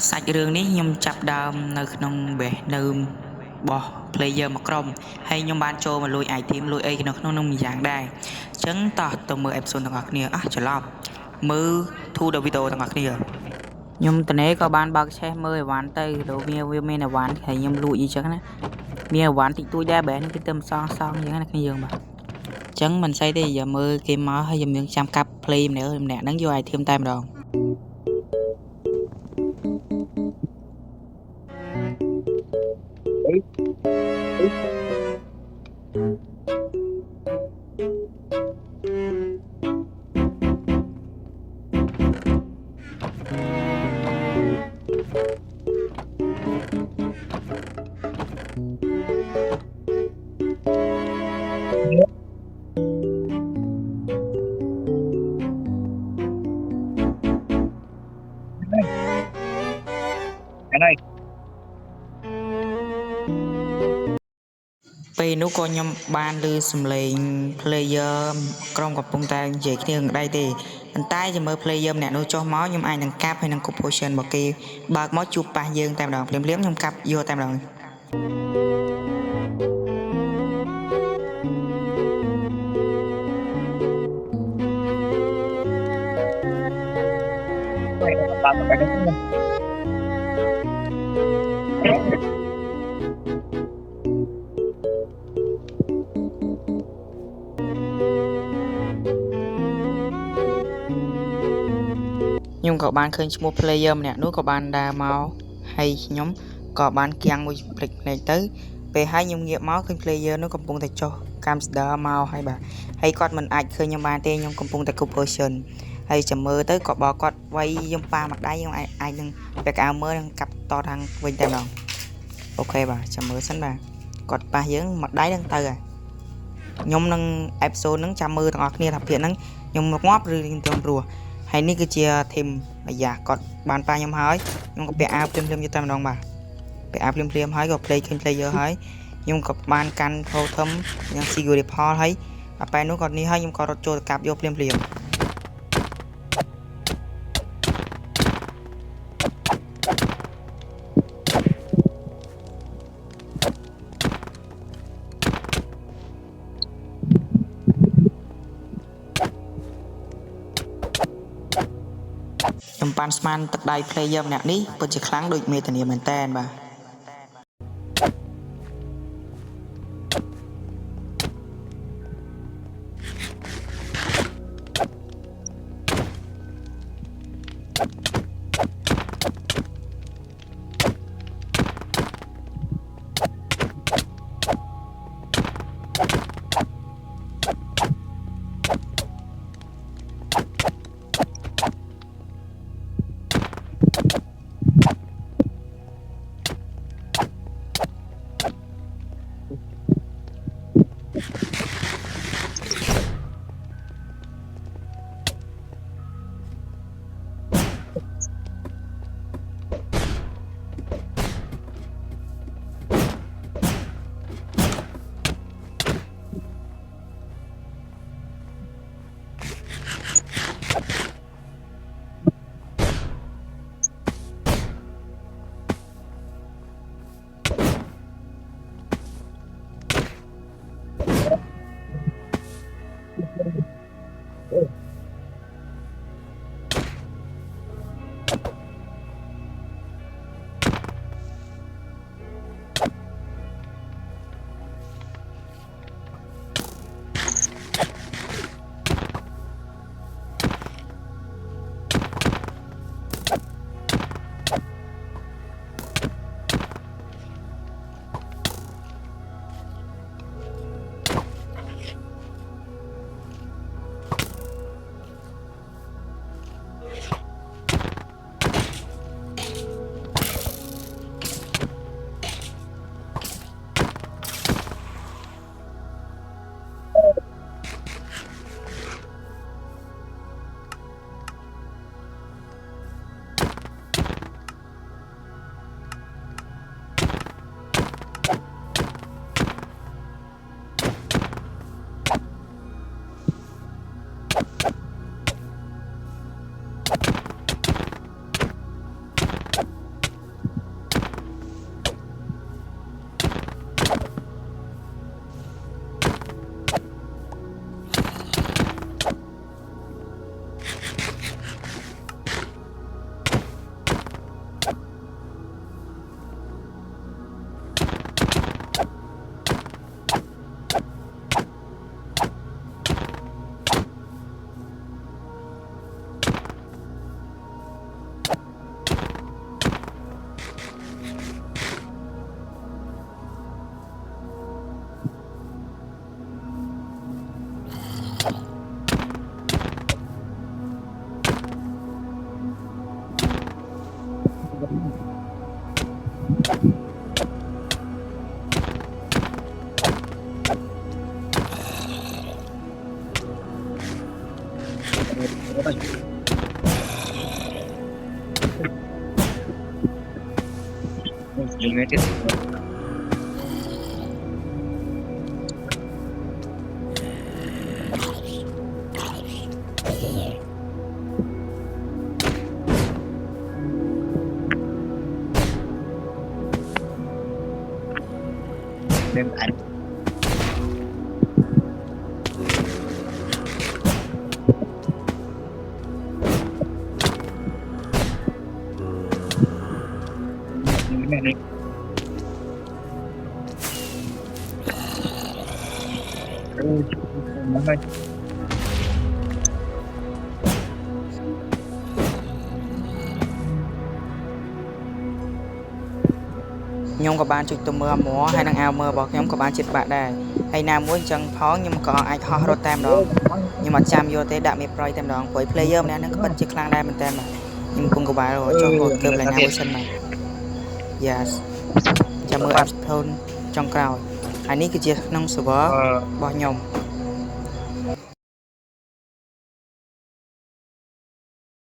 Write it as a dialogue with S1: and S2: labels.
S1: សាច់រឿងនេះខ្ញុំចាប់ដើមនៅក្នុងបេះនៅរបស់ player មួយក្រុមហើយខ្ញុំបានចូលមកលួច item លួចអីនៅក្នុងនោះម្យ៉ាងដែរអញ្ចឹងតោះទៅមើល episode ទាំងអស់គ្នាច្រឡំមើល to the video ទាំងអស់គ្នាខ្ញុំតនេក៏បានបើកឆេះមើលអីវ៉ាន់ទៅទៅវាមានអីវ៉ាន់ហើយខ្ញុំលួចអីចឹងណាមានអីវ៉ាន់តិចតួចដែរបែរនេះគឺទៅសងអញ្ចឹងណាគ្នាយើងបាទអញ្ចឹងមិនស្អីទេយកមើលគេមកហើយយើងនឹងចាំកាប់ play ម្នាក់ហ្នឹងយក item តែម្ដងពេលនោះក៏ខ្ញុំបានឮសំឡេង player ក្រុមកំពុងតែនិយាយគ្នានឹងដៃទេប៉ុន្តែចាំមើល player ម្នាក់នោះចុះមកខ្ញុំអាចនឹងកាប់ហើយនឹង composition របស់គេបើកមកជួបប៉ះយើងតែម្ដងភ្លាមៗខ្ញុំកាប់យកតែម្ដងបាទទៅខ្ញុំក៏បានឃើញឈ្មោះ player ម្នាក់នោះក៏បានដើរមកហើយខ្ញុំក៏បានគៀងមួយភ្លេចទៅពេលហើយខ្ញុំងាកមកឃើញ player នោះកំពុងតែចុះ camster មកហើយបាទហើយគាត់មិនអាចឃើញខ្ញុំបានទេខ្ញុំកំពុងតែ composition ហើយចាំមើលទៅក៏បគាត់វាយខ្ញុំប៉ាមួយដៃខ្ញុំអាចនឹងពាក់កៅមើលនឹងកាប់តทางវិញតែម្ដងអូខេបាទចាំមើលសិនបាទគាត់ប៉ះយើងមួយដៃនឹងទៅហើយខ្ញុំនឹង episode ហ្នឹងចាំមើលទាំងអស់គ្នាថាភាគហ្នឹងខ្ញុំងាប់ឬរៀងត្រឹមព្រោះហើយនេះគឺជា team អាយ៉ាគាត់បានប៉ាខ្ញុំហើយខ្ញុំក៏ពាក់អាវភ្លាមៗយកតែម្ដងបាទពាក់អាវភ្លាមហើយក៏ play ឃើញ player ហើយខ្ញុំក៏បានកាន់ totem យ៉ាង security pole ហើយដល់ពេលនោះក៏នេះហើយខ្ញុំក៏រត់ចូលទៅកាប់យកភ្លាមខ្ញុំប៉ាន់ស្មានទឹកដៃ player ម្នាក់នេះពិតជាខ្លាំងដូចមេធានាមែនតើបាទ
S2: United នឹងអត់
S1: ខ្ញុំក៏បានជួយទៅមើលហ្មហើយនឹងអាវមើលរបស់ខ្ញុំក៏បានចិត្តបាក់ដែរហើយណាមួយអញ្ចឹងផងខ្ញុំក៏អាចហោះរត់តែម្ដងខ្ញុំអត់ចាំយកទេដាក់មេប្រយតែម្ដងព្រោះ player ម្នាក់ហ្នឹងក៏ពិតជាខ្លាំងដែរមែនតើបាទខ្ញុំកំពុងក្បាលរចុះរត់គឺម្លេះណាមួយសិនបាទ Yes ចាំមើល episode ចុងក្រោយហើយនេះគឺជាក្នុង server របស់ខ្ញុំ